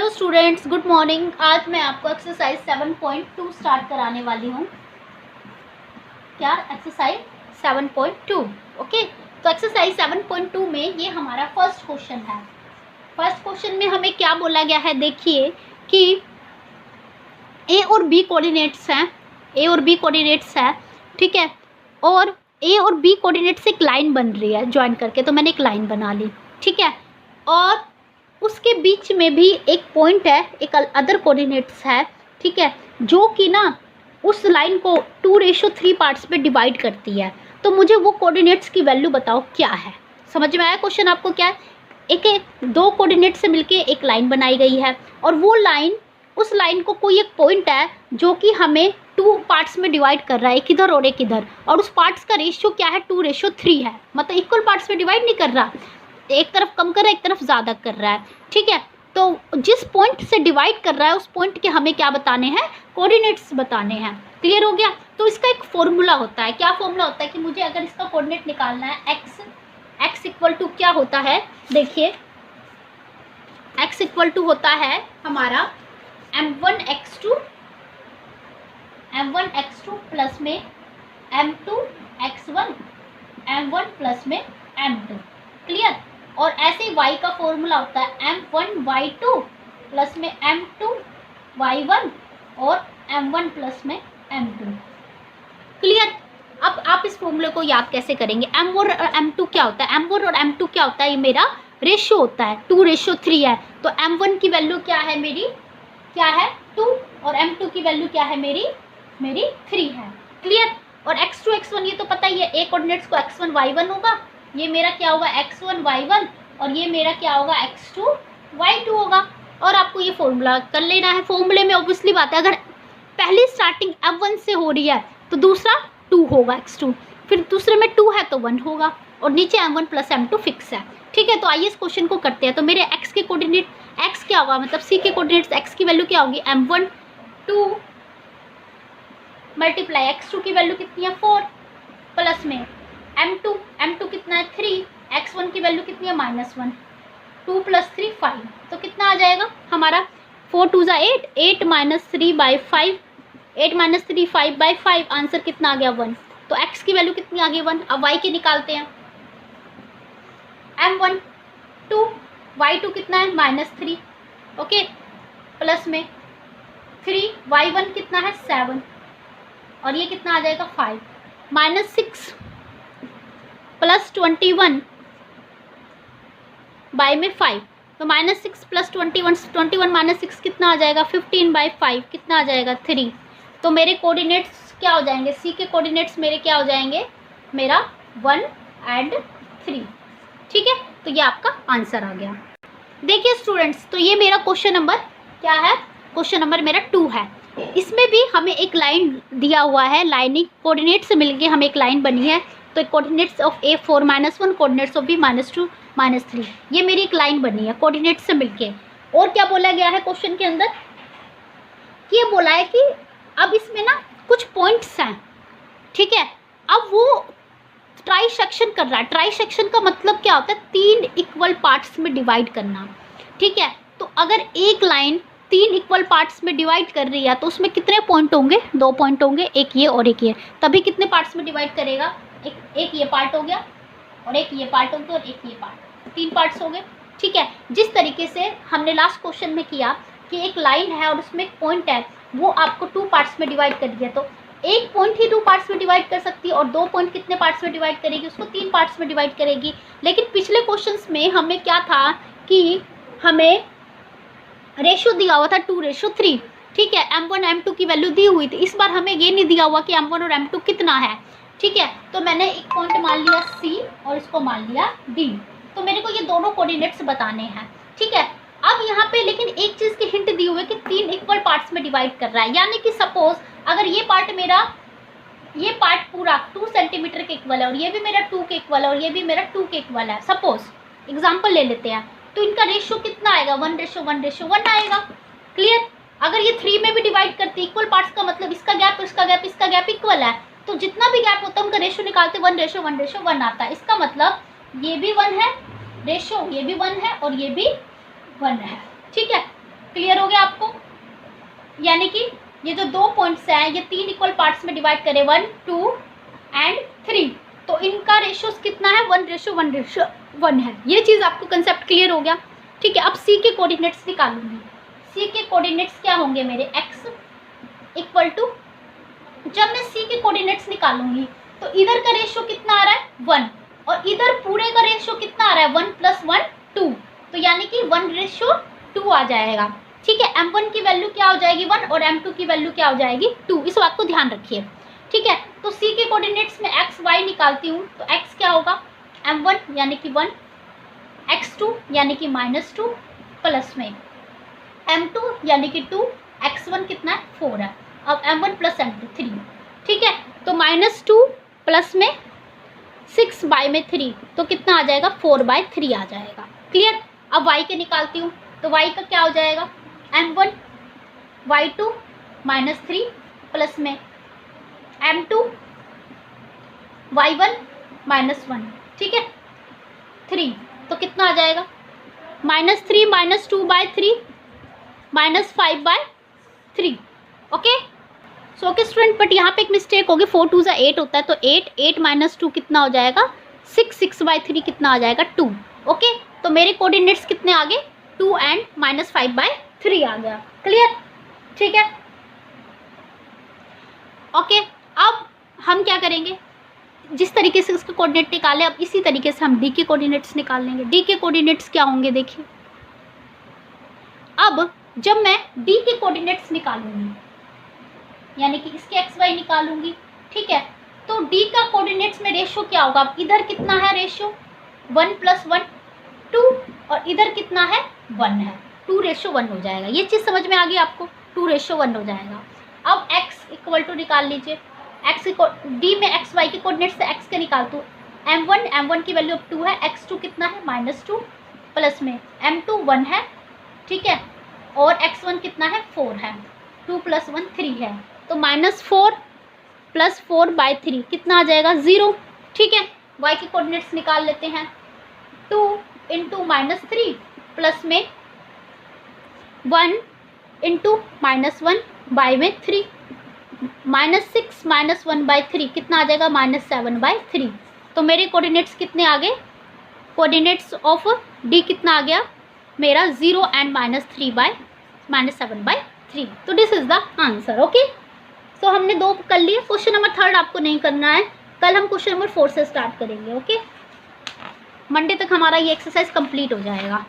Students, good morning. आज मैं आपको एक्सरसाइज 7.2 स्टार्ट कराने वाली हूँ। क्या? एक्सरसाइज 7.2। ओके, तो एक्सरसाइज 7.2 में ये हमारा फर्स्ट क्वेश्चन है। फर्स्ट क्वेश्चन में हमें क्या बोला गया है, देखिए कि ए और बी कोऑर्डिनेट्स हैं, ए और बी कोऑर्डिनेट्स है, ठीक है। और ए और बी कोऑर्डिनेट से एक लाइन बन रही है ज्वाइन करके, तो मैंने एक लाइन बना ली, ठीक है। और उसके बीच में भी एक पॉइंट है, एक अदर कोऑर्डिनेट्स है, ठीक है, जो कि ना उस लाइन को 2:3 पार्ट्स में डिवाइड करती है। तो मुझे वो कोऑर्डिनेट्स की वैल्यू बताओ क्या है। समझ में आया क्वेश्चन आपको? क्या है, एक दो कोऑर्डिनेट से मिलके एक लाइन बनाई गई है, और वो लाइन, उस लाइन को कोई एक पॉइंट है जो कि हमें 2 पार्ट्स में डिवाइड कर रहा है, एक इधर और एक इधर, और उस पार्ट्स का रेशियो क्या है, 2:3 है। मतलब इक्वल पार्ट्स में डिवाइड नहीं कर रहा, एक तरफ कम कर रहा है, एक तरफ ज़्यादा कर रहा है, ठीक है। तो जिस पॉइंट से डिवाइड कर रहा है उस पॉइंट के हमें क्या बताने हैं, कोऑर्डिनेट्स बताने हैं। क्लियर हो गया? तो इसका एक फॉर्मूला होता है। क्या फॉर्मूला होता है कि मुझे अगर इसका कोऑर्डिनेट निकालना है, एक्स इक्वल टू क्या होता है, देखिए एक्स इक्वल टू होता है हमारा m1x2 प्लस में m2x1 m1 प्लस में m2। क्लियर? और ऐसे ही y का फॉर्मूला होता है m1y2 प्लस में m2y1 और m1 प्लस में m2। क्लियर? अब आप इस फॉर्मूले को याद कैसे करेंगे? m1 और m2 क्या होता है? m1 और m2 क्या होता है? ये मेरा रेशियो होता है, 2:3 है। तो m1 की वैल्यू क्या है मेरी, क्या है 2, और m2 की वैल्यू क्या है मेरी 3 है। क्लियर? और x2 x1 ये तो पता ही है, ए कोऑर्डिनेट्स को x1 y1 होगा, ये मेरा क्या होगा x1 y1, और ये मेरा क्या होगा x2 y2 होगा। और आपको ये फॉर्मूला कर लेना है। फॉर्मूले में ऑब्वियसली बात है, अगर पहली स्टार्टिंग m1 से हो रही है तो दूसरा 2 होगा x2, फिर दूसरे में 2 है तो 1 होगा, और नीचे m1 प्लस m2 फिक्स है, ठीक है। तो आइए इस क्वेश्चन को करते हैं। तो मेरे x के कोऑर्डिनेट, x क्या होगा, मतलब c के कोऑर्डिनेट्स x की वैल्यू क्या होगी, m1 2 मल्टीप्लाई x2 की वैल्यू कितनी है 4 प्लस में m2 कितना है 3, x1 की वैल्यू कितनी है -1, 2 + 3 5। तो कितना आ जाएगा हमारा 4 2 8, 8 - 3/5, 8 - 3 5/5, आंसर कितना आ गया 1। तो x की वैल्यू कितनी आ गई 1। अब y के निकालते हैं, m1 2, y2 कितना है -3, ओके, प्लस में 3, y1 कितना है 7, और ये कितना आ जाएगा 5, -6 प्लस 21 बाय में 5। तो -6 प्लस 21 - 6 कितना आ जाएगा 15/5, कितना आ जाएगा 3। तो मेरे कोऑर्डिनेट्स क्या हो जाएंगे, सी के कोऑर्डिनेट्स मेरे क्या हो जाएंगे, मेरा 1 एंड 3, ठीक है। तो ये आपका आंसर आ गया। देखिए स्टूडेंट्स, तो ये मेरा क्वेश्चन नंबर क्या है, क्वेश्चन नंबर मेरा 2 है। इसमें भी हमें एक लाइन दिया हुआ है, लाइनिंग कोऑर्डिनेट से मिलके हमें एक लाइन बनी है। तो coordinates of A 4 -1, coordinates of B -2 -3, ये मेरी एक लाइन बनी है कोऑर्डिनेट से मिलके। और क्या बोला गया है क्वेश्चन के अंदर, ये बोला है कि अब इसमें ना कुछ पॉइंट्स हैं, ठीक है। अब वो ट्राई सेक्शन कर रहा है। ट्राई सेक्शन का मतलब क्या होता है, 3 इक्वल पार्ट्स में डिवाइड करना, ठीक है। तो अगर एक लाइन 3 इक्वल पार्ट्स में डिवाइड कर रही है तो उसमें कितने पॉइंट होंगे, 2 पॉइंट होंगे, एक ये और एक ये। तभी कितने पार्ट्स में डिवाइड करेगा, एक ये पार्ट हो गया, और एक ये पार्ट हो गया, और एक ये पार्ट, 3 पार्ट्स हो गए, ठीक है। जिस तरीके से हमने लास्ट क्वेश्चन में किया कि एक लाइन है और उसमें एक पॉइंट है, वो आपको 2 पार्ट्स में डिवाइड कर दिया, तो एक पॉइंट ही 2 पार्ट्स में डिवाइड कर सकती है, और 2 पॉइंट कितने पार्ट्स में डिवाइड करेगी, उसको 3 पार्ट्स में डिवाइड करेगी। लेकिन पिछले क्वेश्चंस में हमें क्या था कि हमें रेशियो दिया हुआ था 2:3, ठीक है, m1 m2 की वैल्यू दी हुई थी। इस बार हमें ये नहीं दिया हुआ कि m1 और m2 कितना है, ठीक है। तो मैंने एक पॉइंट मान लिया C और इसको मान लिया D। तो मेरे को ये दोनों कोऑर्डिनेट्स बताने हैं, ठीक है। अब यहाँ पे लेकिन एक चीज़ की हिंट दी हुई है कि 3 इक्वल पार्ट्स में डिवाइड कर रहा है, यानी कि सपोज अगर ये पार्ट मेरा, ये पार्ट पूरा 2 सेंटीमीटर के इक्वल है, और ये भी मेरा 2 के इक्वल है, और ये भी मेरा 2 के इक्वल है, सपोज एग्जाम्पल ले लेते हैं। तो इनका रेशियो कितना आएगा, 1:1:1 आएगा। क्लियर? अगर ये 3 में भी डिवाइड करती इक्वल पार्ट्स का मतलब इसका गैप, इसका गैप, इसका गैप इक्वल है, तो जितना भी गैप होता है उनका रेशियो निकालते 1:1:1 आता है। इसका मतलब ये भी 1 है रेशियो, ये भी 1 है और ये भी 1 है, ठीक है। क्लियर हो गया आपको? यानी कि ये जो 2 पॉइंट्स हैं ये 3 इक्वल पार्ट्स में डिवाइड करें, 1, 2 एंड 3, तो इनका रेशियो कितना है? 1:1 है। ये चीज़ आपको कंसेप्ट क्लियर हो गया? ठीक है। अब सी के कोऑर्डिनेट्स निकालूंगी। सी के कोऑर्डिनेट्स क्या होंगे मेरे? x इक्वल टू, जब मैं सी के कोऑर्डिनेट्स निकालूंगी तो इधर का रेशियो कितना आ रहा है? 1, और इधर पूरे का रेशियो कितना आ रहा है? 1 + 1 2, तो यानी कि 1:2 आ जाएगा। ठीक है। m1 की वैल्यू क्या हो जाएगी? 1, और m2 की वैल्यू क्या हो जाएगी? 2। इस बात को ध्यान रखिए। ठीक है। तो c के कोऑर्डिनेट्स में x y निकालती हूँ तो x क्या होगा? m1 यानी कि 1, x2 यानी कि -2, प्लस में m2 यानी कि 2, x1 कितना है? 4 है। अब m1 + m2 3। ठीक है। तो -2 प्लस में 6/3, तो कितना आ जाएगा? 4/3 आ जाएगा। क्लियर? अब y के निकालती हूँ तो y का क्या हो जाएगा? m1 y2 -3 प्लस में m2 y1 -1। ठीक है। 3, तो कितना आ जाएगा? -3 - 2/3 -5/3। Okay. So okay student, but यहाँ पे एक मिस्टेक होगी, 4 2 8 होता है, तो 8 - 2 कितना हो जाएगा? 6/3 कितना आ जाएगा? 2। ओके। तो मेरे कोऑर्डिनेट्स कितने आ गए? 2 एंड -5/3 आ गया। क्लियर? ठीक है। ओके। अब हम क्या करेंगे, जिस तरीके से उसके कोऑर्डिनेट निकाले, अब इसी तरीके से हम डी के कोऑर्डिनेट्स निकाल लेंगे। डी के कोऑर्डिनेट्स क्या होंगे देखिए। अब जब मैं डी के कोऑर्डिनेट्स निकालूंगी, यानी कि इसके एक्स वाई निकालूंगी, ठीक है, तो डी का कोऑर्डिनेट्स में रेशियो क्या होगा? अब इधर कितना है रेशियो? 1 + 1 2, और इधर कितना है? 1 है। 2:1 हो जाएगा। ये चीज़ समझ में आ गई आपको? 2:1 हो जाएगा। अब x इक्वल टू निकाल लीजिए। x डी में एक्स वाई के कोऑर्डिनेट्स से x के निकाल दूँ। m1 की वैल्यू अब 2 है, x2 कितना है? -2, प्लस में m2 1 है, ठीक है, और x1 कितना है? 4 है। 2 + 1 3 है, तो -4 + 4/3 कितना आ जाएगा? 0। ठीक है। y के कोऑर्डिनेट्स निकाल लेते हैं। 2 × -3 प्लस में 1 × -1/3 -6 - 1/3 कितना आ जाएगा? -7/3। तो मेरे कोऑर्डिनेट्स कितने आ गए? कोऑर्डिनेट्स ऑफ डी कितना आ गया मेरा? 0 एंड -7/3। तो this is the answer. Okay. So हमने 2 कर लिए। क्वेश्चन नंबर 3 आपको नहीं करना है, कल हम क्वेश्चन नंबर 4 से स्टार्ट करेंगे। ओके। मंडे तक हमारा ये एक्सरसाइज कंप्लीट हो जाएगा।